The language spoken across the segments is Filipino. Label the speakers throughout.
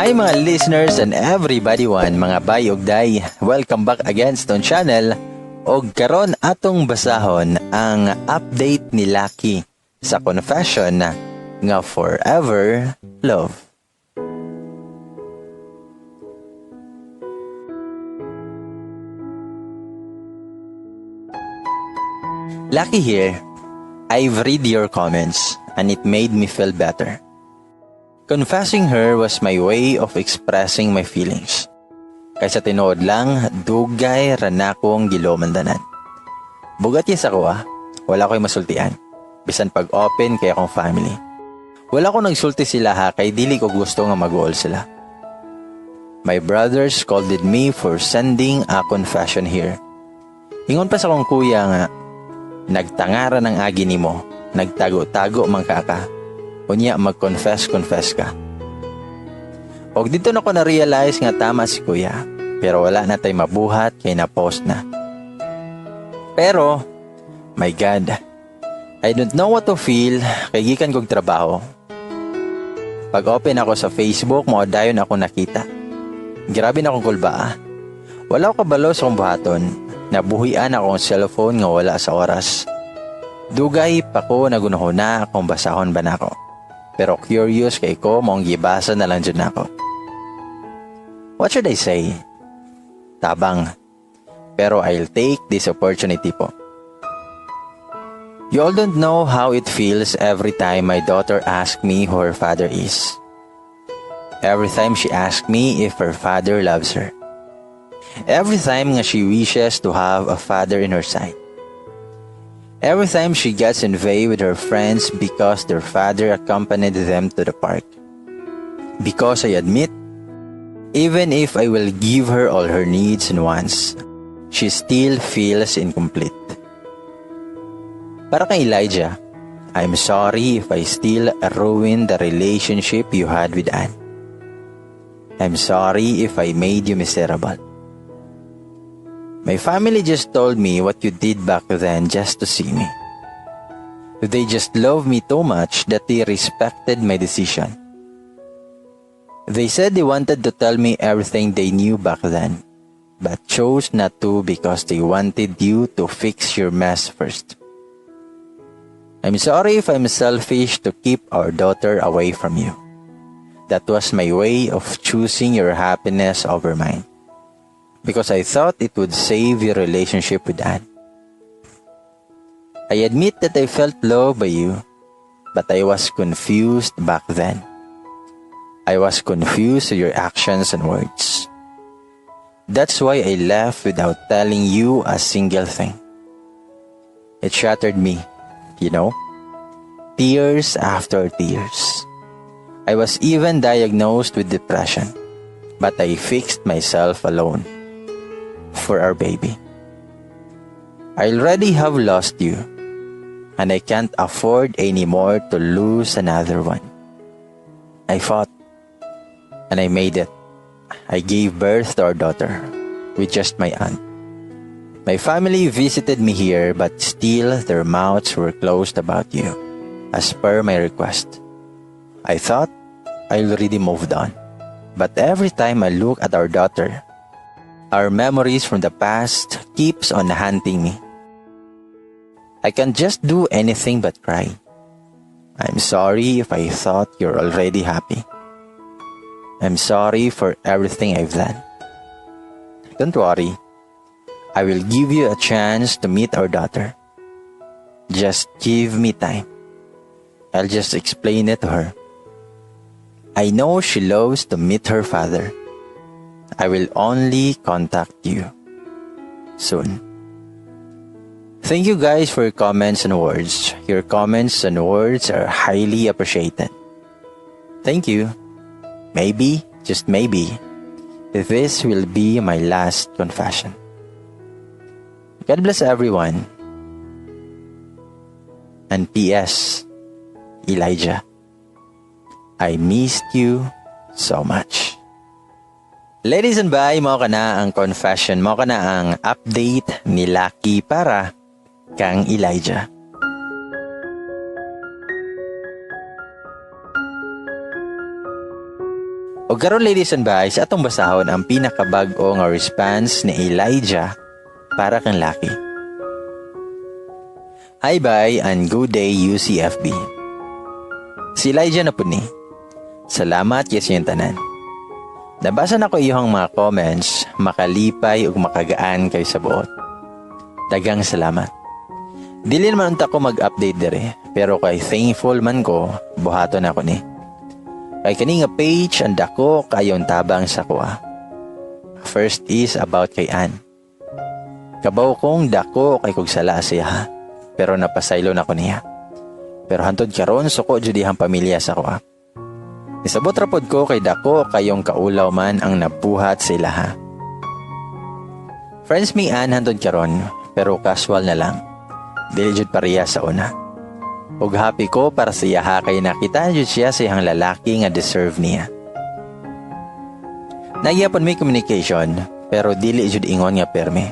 Speaker 1: Hi mga listeners and everybody one, mga bay ug day. Welcome back again sa ton channel. Og karon atong basahon ang update ni Lucky sa confession nga Forever Love. Lucky here. I've read your comments and it made me feel better. Confessing her was my way of expressing my feelings. Kaysa tinuod lang, dugay ranakong gilomandanan. Bugat yes ako wala ko'y masultian. Bisan pag-open kay akong family. Wala ko nagsulti sila kay dili ko gusto nga mag-uol sila. My brothers scolded me for sending a confession here. Ingon pa sa kong kuya nga, nagtangara ng agi nimo, nagtago-tago man ka. Unya mag-confess ka. Og dito na ko na-realize nga tama si kuya, pero wala na tay mabuhat kay na-post na. Pero, my God, I don't know what to feel kay gikan kog trabaho. Pag-open ako sa Facebook, mo dayon ako nakita. Grabe na akong kulba. Wala ko kabalo sa kong buhaton. Nabuhian akong cellphone nga wala sa oras. Dugay pa ko nagunahuna kung basahon ba na ako. Pero curious kay ko mong gibasa na lang dyan ako. What should I say? Tabang. Pero I'll take this opportunity po. You all don't know how it feels every time my daughter asks me who her father is. Every time she asks me if her father loves her. Every time nga she wishes to have a father in her side. Every time she gets envy with her friends because their father accompanied them to the park. Because I admit, even if I will give her all her needs and wants, she still feels incomplete. Para kay Elijah, I'm sorry if I still ruined the relationship you had with Anne. I'm sorry if I made you miserable. My family just told me what you did back then just to see me. They just love me too much that they respected my decision. They said they wanted to tell me everything they knew back then, but chose not to because they wanted you to fix your mess first. I'm sorry if I'm selfish to keep our daughter away from you. That was my way of choosing your happiness over mine. Because I thought it would save your relationship with Anne. I admit that I felt loved by you, but I was confused back then. I was confused with your actions and words. That's why I left without telling you a single thing. It shattered me, you know? Tears after tears. I was even diagnosed with depression, but I fixed myself alone. For our baby. I already have lost you, and I can't afford anymore to lose another one. I fought, and I made it. I gave birth to our daughter with just my aunt. My family visited me here, but still their mouths were closed about you, as per my request. I thought I already moved on, but every time I look at our daughter, our memories from the past keeps on haunting me. I can't just do anything but cry. I'm sorry if I thought you're already happy. I'm sorry for everything I've done. Don't worry. I will give you a chance to meet our daughter. Just give me time. I'll just explain it to her. I know she loves to meet her father. I will only contact you soon. Thank you guys for your comments and words. Your comments and words are highly appreciated. Thank you. Maybe, just maybe, this will be my last confession. God bless everyone. And P.S. Elijah, I missed you so much. Ladies and bay, mo ka na ang confession, mo ka na ang update ni Lucky para kang Elijah. O karon ladies and boys, atong basahon ang pinakabag-o nga response ni Elijah para kang Lucky. Hi bye and good day UCFB. Si Elijah na po ni. Salamat yes yung tanan. Nabasa na ko iyong mga comments, makalipay ug makagaan kay sa buot. Dagang salamat. Dili naman unta ko mag-update dire, pero kay thankful man ko, buhaton ako ni. Kay kani nga page ang dako kayong tabang sa kuha. First is about kay Ann. Kabaw kong dako kay kog sala siya, pero napasaylo na ko niya. Pero hantod karon suko jud dihang pamilya sa kuha. Isabot ra pod ko kay dako kayong kaulaw man ang nabuhat sa ilaha. Friends mi Ann hantod karon, pero casual na lang. Dili jud pareha sa una. Ug happy ko para sa iya kay nakita jud siya sa iyang lalaki nga deserve niya. Nagyapon may communication pero dili jud ingon nga perme.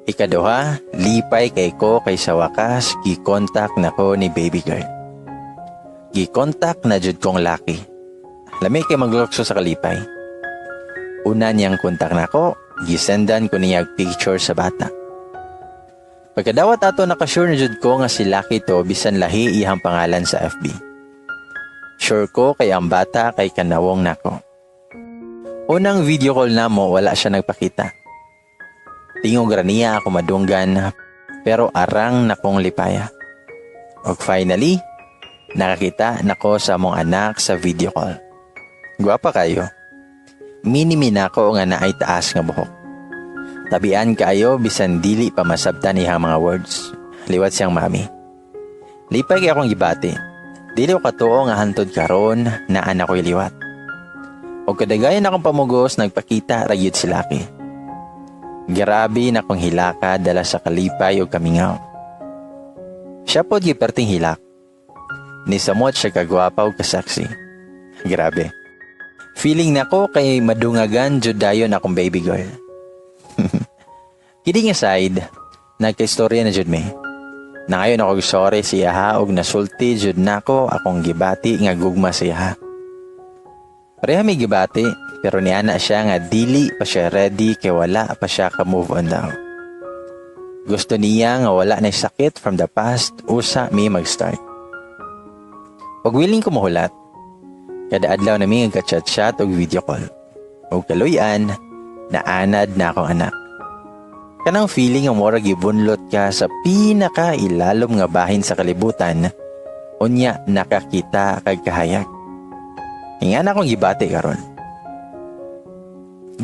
Speaker 1: Ikaduha, lipay kay ko kay sa wakas gi-contact nako ni baby girl. Gi-contact na jud kong Lucky. Lami kay maglukso sa kalipay. Una niyang kontak nako, gisendan ko niya picture sa bata. Pagkadawat ato nakasure na jud ko nga si Lucky to bisan lahi iyang pangalan sa FB. Sure ko kay ang bata kay kanawong nako. Unang video call na mo wala siya nagpakita. Tingog ra niya ako madunggan pero arang nakong lipaya. Og finally, nakakita nako sa among anak sa video call. Guwapa kayo. Mini-min ako nga naay taas nga buhok. Tabian kayo bisan dili pa masabtan ihang mga words. Liwat siyang mami. Lipay kay akong gibati. Dili ko katuo nga hantod karon na anak ko'y liwat. O kadagayan akong pamugos nagpakita rayod si Lucky. Grabe na kong hilaka dala sa kalipay o kamingaw. Siya po giperting hilak. Nisamot siya kagwapa o kasaksi. Grabe. Feeling nako kay madungagan jud dayon akong baby girl. Kidding aside, nagka-istorya na jud me. Na ngayon ako sorry siya og nasulti jud nako akong gibati nga gugma siya. Pareha may gibati pero niana siya nga dili pa siya ready kay wala pa siya ka move on daw. Gusto niya nga wala na sakit from the past usa mi mag-start. Pag willing ko mahulat, kada adlaw na mi nagka-chat-chat og video call. Og kaluyan, naanad na akong anak. Kanang feeling ang mura gibunlot ka sa pinaka-ilalom nga bahin sa kalibutan, unya nakakita kag kahayag. Ingan akong gibati karon.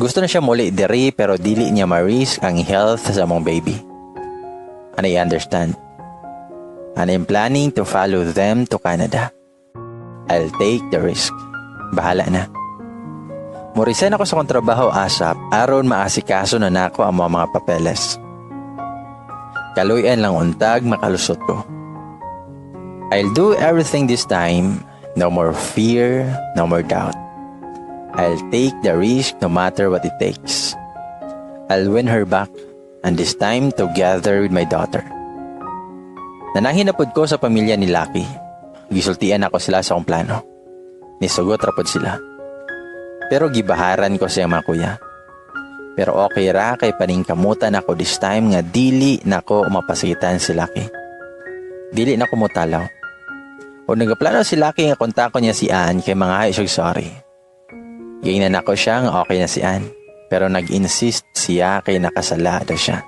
Speaker 1: Gusto na siya muli diri pero dili niya ma-risk ang health sa mong baby. And I understand. And I'm planning to follow them to Canada. I'll take the risk. Bahala na. Murisan ako sa kong trabaho asap aron maasikaso na nako ang mga papeles. Kaluyan lang untag makalusot ko. I'll do everything this time. No more fear, no more doubt. I'll take the risk no matter what it takes. I'll win her back and this time together with my daughter. Nanahin na pod ko sa pamilya ni Lucky. Gisultian ako sila sa akong plano. Nisugot ra pod sila. Pero gibaharan ko sa mga kuya. Pero okay ra kay paningkamutan ako this time nga dili nako mapasigitan si Lucky. Dili nako mutalaw. O nagaplano si Lucky nga kontako niya si Ann kay mga isog sorry. Gingnan ako siya nga okay na si Ann. Pero nag-insist siya kay nakasala daw siya.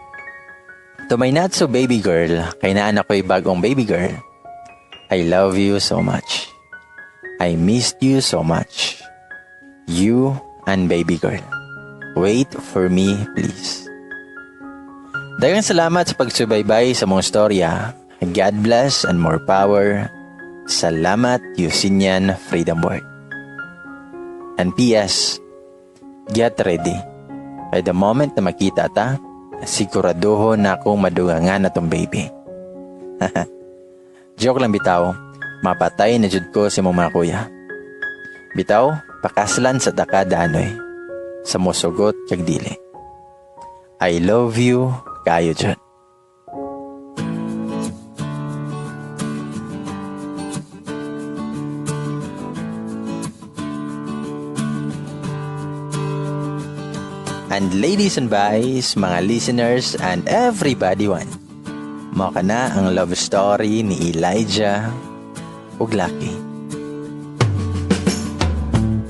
Speaker 1: To my not so baby girl, kay naan ako'y bagong baby girl. I love you so much. I missed you so much. You and baby girl. Wait for me, please. Daghang salamat sa pagsubaybay sa mong storya. God bless and more power. Salamat, Yusinian Freedom Board. And P.S. Get ready. By the moment na makita ta, siguraduho na akong madugangan na tong baby. Joke lang bitaw. Mapatay na jud ko si mong mga kuya. Bitaw, pakaslan sa takada anoy. Sa mosugot kag dili. I love you, kayo jud. And ladies and boys, mga listeners and everybody one, mao kana ang love story ni Elijah ug Lucky.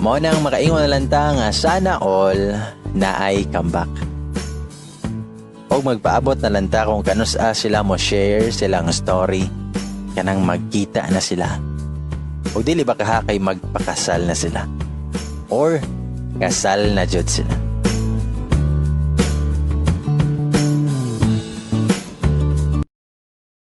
Speaker 1: Mao nang makaingon na lang ta nga sana all na ay comeback. O magpaabot na lang ta kung kanus sila mo share silang story kanang magkita na sila. O dili ba kaha kay magpakasal na sila? Or kasal na jud sila?